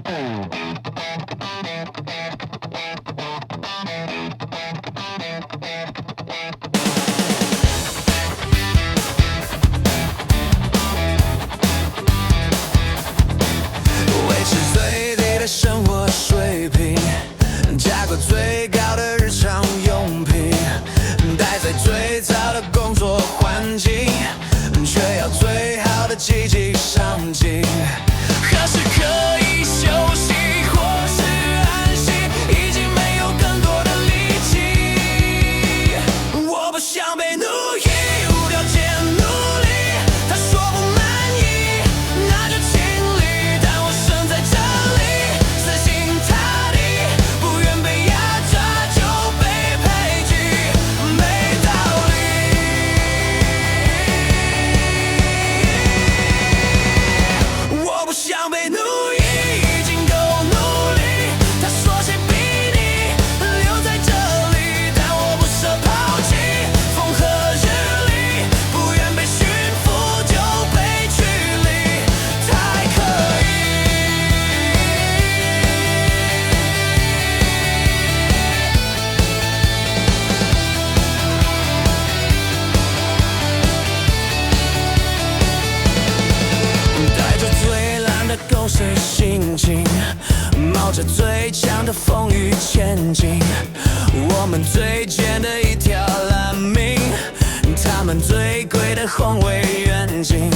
维持最低的生活水平，价格最高的日常用品，待在最糟的工作环境，却要最好的积极上进。何时可以休息，或是安息，已经没有更多的力气。我不想被奴役，无条件努力。他说不满意，那就请离。但我身在这里，死心塌地，不愿被压榨就被排挤，没道理。我不想被奴役，已经够努力。他说谁逼你留在这里，但我不舍抛弃。风和日丽，不愿被驯服就被驱离，太可疑。带着最烂的狗屎心情，冒着最强的风雨前进。我们最贱的一条烂命，他们最贵的宏伟远景。